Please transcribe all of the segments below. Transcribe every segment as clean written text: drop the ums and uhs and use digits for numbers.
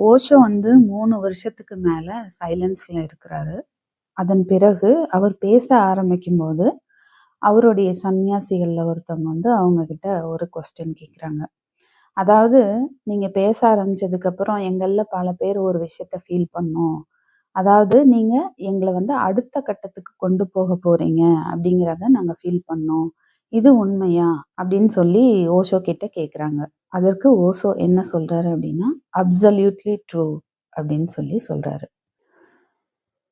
ஓஷோ வந்து 3 வருஷத்துக்கு மேல சைலன்ஸ்ல இருக்கிறாரு. அதன் பிறகு அவர் பேச ஆரம்பிக்கும்போது, அவருடைய சன்னியாசிகள்ல ஒருத்தவங்க வந்து அவங்க கிட்ட ஒரு கொஸ்டின் கேட்குறாங்க. அதாவது, "நீங்க பேச ஆரம்பிச்சதுக்கப்புறம் எங்கள்ல பல பேர் ஒரு விஷயத்த ஃபீல் பண்ணோம். அதாவது நீங்க எங்கள வந்து அடுத்த கட்டத்துக்கு கொண்டு போக போறீங்க அப்படிங்கிறத நாங்க ஃபீல் பண்ணோம். இது உண்மையா?" அப்படின்னு சொல்லி ஓஷோ கிட்ட கேட்குறாங்க. அதற்கு ஓஷோ என்ன சொல்றாரு அப்படின்னா, "அப்சல்யூட்லி ட்ரூ" அப்படின்னு சொல்லி சொல்றாரு.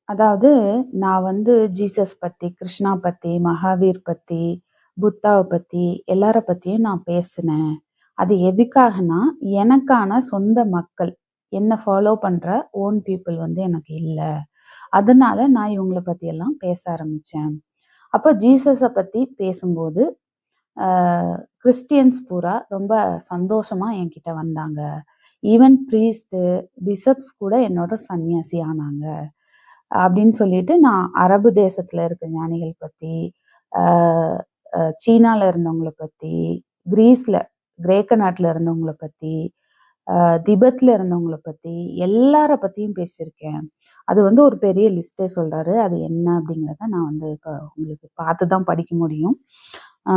அதாவது நான் வந்து ஜீசஸ் பத்தி, கிருஷ்ணா பத்தி, மகாவீர் பத்தி, புத்தாவ பத்தி எல்லார பத்தியும் நான் பேசினேன். அது எதுக்காகன்னா, எனக்கான சொந்த மக்கள், என்ன ஃபாலோ பண்ற ஓன் பீப்பிள் வந்து எனக்கு இல்ல. அதனால நான் இவங்கள பத்தியெல்லாம் பேச ஆரம்பிச்சேன். அப்போ ஜீசஸ பத்தி பேசும்போது, அ கிறிஸ்டியன்ஸ் பூரா ரொம்ப சந்தோஷமா என்கிட்ட வந்தாங்க. ஈவன் பிரீஸ்ட்டு, பிஷப்ஸ் கூட என்னோட சன்னியாசி ஆனாங்க. அப்படின்னு சொல்லிட்டு நான் அரபு தேசத்துல இருக்க ஞானிகள் பத்தி, அ சீனால இருந்தவங்கள பத்தி, கிரீஸ்ல கிரேக்க நாட்டுல இருந்தவங்கள பத்தி, திபெத்ல இருந்தவங்கள பத்தி, எல்லார பத்தியும் பேசியிருக்கேன். அது வந்து ஒரு பெரிய லிஸ்ட்டே சொல்றாரு. அது என்ன அப்படிங்கிறத நான் வந்து இப்ப உங்களுக்கு பார்த்து தான் படிக்க முடியும். ஆ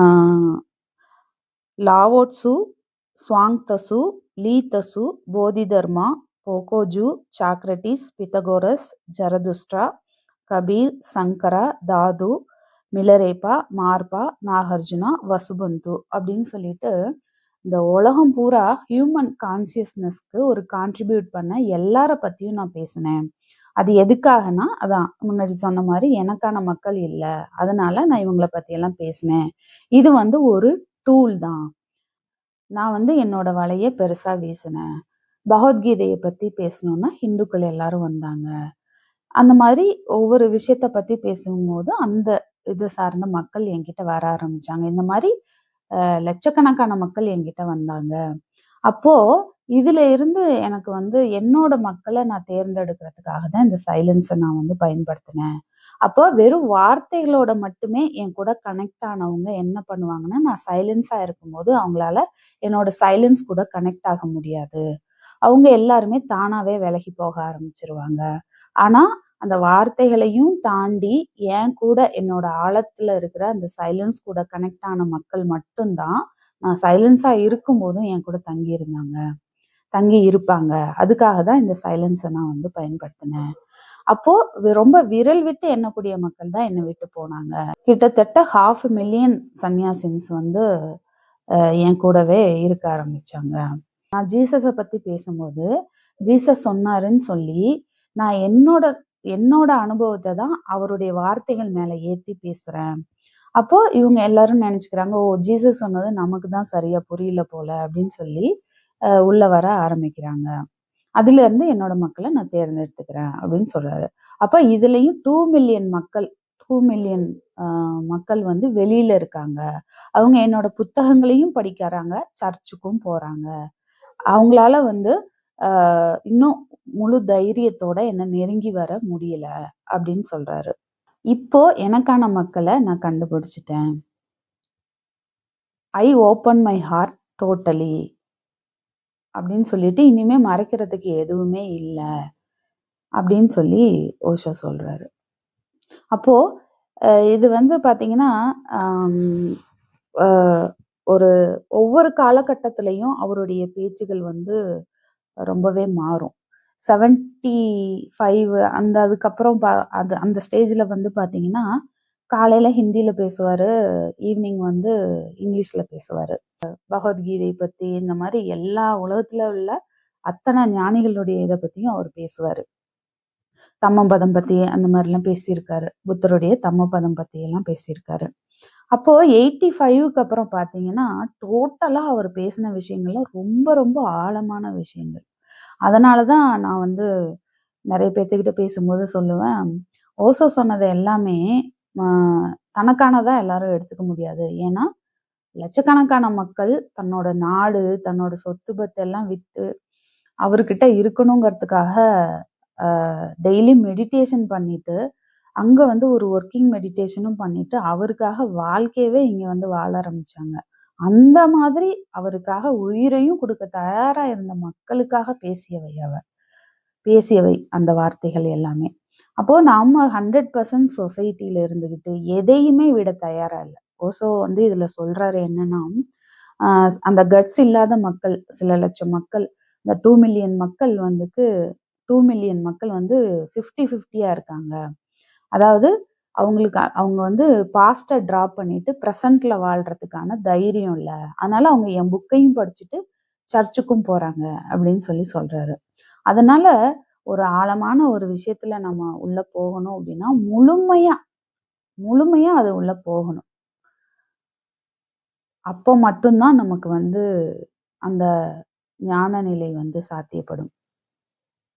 லாவோ ட்சு, சுவாங் தசு, லீ தசு, போதிதர்மா, போகோஜு, சாக்ரட்டிஸ், பித்தகோரஸ், ஜரதுஷ்ட்ரா, கபீர், சங்கரா, தாது, மிலரேப்பா, மார்பா, நாகார்ஜுனா, வசுபந்து அப்படின்னு சொல்லிட்டு இந்த உலகம் பூரா ஹியூமன் கான்சியஸ்னஸ்க்கு ஒரு கான்ட்ரிபியூட் பண்ண எல்லார பத்தியும் நான் பேசினேன். அது எதுக்காகனா, அதான் முன்னாடி சொன்ன மாதிரி எனக்கான மக்கள் இல்ல. அதனால நான் இவங்கள பத்தியெல்லாம் பேசினேன். இது வந்து ஒரு டூல் தான். நான் வந்து என்னோட வலைய பெருசா வீசினேன். பகவத்கீதைய பத்தி பேசணும்னா ஹிந்துக்கள் எல்லாரும் வந்தாங்க. அந்த மாதிரி ஒவ்வொரு விஷயத்த பத்தி பேசும்போது, அந்த இது சார்ந்த மக்கள் என்கிட்ட வர ஆரம்பிச்சாங்க. இந்த மாரி லட்சக்கணக்கான மக்கள் என்கிட்ட வந்தாங்க. அப்போ இதுல இருந்து எனக்கு வந்து என்னோட மக்கள நான் தேர்ந்தெடுக்கிறதுக்காக தான் இந்த சைலன்ஸ நான் வந்து பயன்படுத்தினேன். அப்போ வெறும் வார்த்தைகளோட மட்டுமே என் கூட கனெக்ட் ஆனவங்க என்ன பண்ணுவாங்கன்னா, நான் சைலன்ஸா இருக்கும்போது அவங்களால என்னோட சைலன்ஸ் கூட கனெக்ட் ஆக முடியாது. அவங்க எல்லாருமே தானாவே விலகி போக ஆரம்பிச்சுருவாங்க. ஆனா, அந்த வார்த்தைகளையும் தாண்டி என் கூட என்னோட ஆழத்துல இருக்கிற அந்த சைலன்ஸ் கூட கனெக்ட் ஆன மக்கள் மட்டும் தான், நான் சைலன்ஸா இருக்கும்போதும் என் கூட தங்கி இருந்தாங்க. தங்கி இருப்பாங்க. அதுக்காக தான் இந்த சைலன்ஸ நான் வந்து பயன்படுத்தினேன். அப்போ ரொம்ப விரல் விட்டு எண்ணக்கூடிய மக்கள் தான் என்ன விட்டு போனாங்க. கிட்டத்தட்ட 500,000 சன்னியாசின்ஸ் வந்து என் கூடவே இருக்க ஆரம்பிச்சாங்க. நான் ஜீசஸ பத்தி பேசும்போது, ஜீசஸ் சொன்னாருன்னு சொல்லி, நான் என்னோட என்னோட அனுபவத்த தான் அவருடைய வார்த்தைகள் மேல ஏத்தி பேசுறேன். அப்போ இவங்க எல்லாரும் நினைச்சுக்கிறாங்க, "ஓ! ஜீசஸ் சொன்னது நமக்கு தான் சரியா புரியல போல" அப்படின்னு சொல்லி உள்ள வர ஆரம்பிக்கிறாங்க. அதிலிருந்து என்னோட மக்கள நான் தேர்ந்தெடுத்துக்கிறேன் அப்படின்னு சொல்றாரு. அப்ப இதுலயும் 2,000,000 மக்கள் 2,000,000 அ மக்கள் வந்து வெளியில இருக்காங்க. அவங்க என்னோட புத்தகங்களையும் படிக்கிறாங்க, சர்ச்சுக்கும் போறாங்க. அவங்களால வந்து இன்னும் முழு தைரியத்தோட என்ன நெருங்கி வர முடியல அப்படின்னு சொல்றாரு. இப்போ எனக்கான மக்கள நான் கண்டுபிடிச்சுட்டேன். ஐ ஓப்பன் மை ஹார்ட் டோட்டலி அப்படின்னு சொல்லிட்டு இனிமே மறைக்கிறதுக்கு எதுவுமே இல்ல அப்படின்னு சொல்லி ஓஷோ சொல்றாரு. அப்போ இது வந்து பார்த்தீங்கன்னா, அம் அ ஒரு ஒவ்வொரு காலகட்டத்திலயும் அவருடைய பேச்சுகள் வந்து ரொம்பவே மாறும். 75 அந்த அதுக்கப்புறம் அது அந்த ஸ்டேஜ்ல வந்து பார்த்தீங்கன்னா, காலையில ஹிந்தியில பேசுவாரு. ஈவினிங் வந்து இங்கிலீஷ்ல பேசுவாரு. பகவத்கீதை பத்தி இந்த மாரி எல்லா உலகத்துல உள்ள அத்தனை ஞானிகளுடைய இத பத்தியும் அவர் பேசுவாரு. தம்மபதம் பத்தி அந்த மாரிலாம் பேசியிருக்காரு. புத்தருடைய தம்மபதம் பத்தி எல்லாம் பேசியிருக்காரு. அப்போ 85க்கு அப்புறம் பார்த்தீங்கன்னா, டோட்டலா அவர் பேசின விஷயங்கள்லாம் ரொம்ப ரொம்ப ஆழமான விஷயங்கள். அதனால தான் நான் வந்து நெறைய பேத்துக்கிட்ட பேசும்போது சொல்லுவேன், ஓஷோ சொன்னது எல்லாமே அ தனக்கானதா எல்லாரும் எடுத்துக்க முடியாது. ஏன்னா, லட்சக்கணக்கான மக்கள் தன்னோட நாடு, தன்னோட சொத்து பத்து எல்லாம் வித்து அவர்கிட்ட இருக்கணுங்கிறதுக்காக அ டெய்லி மெடிடேஷன் பண்ணிட்டு, அங்க வந்து ஒரு ஒர்க்கிங் மெடிடேஷனும் பண்ணிட்டு, அவருக்காக வாழ்க்கையவே இங்க வந்து வாழ ஆரம்பிச்சாங்க. அந்த மாதிரி அவருக்காக உயிரையும் குடுக்க தயாரா இருந்த மக்களுக்காக பேசியவை அவ. பேசியவை அந்த வார்த்தைகள் எல்லாமே. அப்போ நம்ம 100% சொசைட்டில இருந்துகிட்டு எதையுமே விட தயாரா இல்ல. ஓசோ வந்து இதுல சொல்றாரு என்னன்னா, அந்த கட்ஸ் இல்லாத மக்கள், சில லட்சம் மக்கள், இந்த 2 மில்லியன் மக்கள் வந்துட்டு 2 மில்லியன் மக்கள் வந்து 50, 50யா இருக்காங்க. அதாவது அவங்க வந்து பாஸ்ட்ட டிராப் பண்ணிட்டு பிரசன்ட்ல வாழ்றதுக்கான தைரியம் இல்ல. அதனால அவங்க என் புக்கையும் படிச்சுட்டு சர்ச்சுக்கும் போறாங்க அப்படின்னு சொல்றாரு. அதனால ஒரு ஆழமான ஒரு விஷயத்துல நம்ம உள்ள போகணும் அப்படின்னா முழுமையா அது உள்ள போகணும். அப்போ மட்டும்தான் நமக்கு வந்து அந்த ஞான நிலை வந்து சாத்தியப்படும்.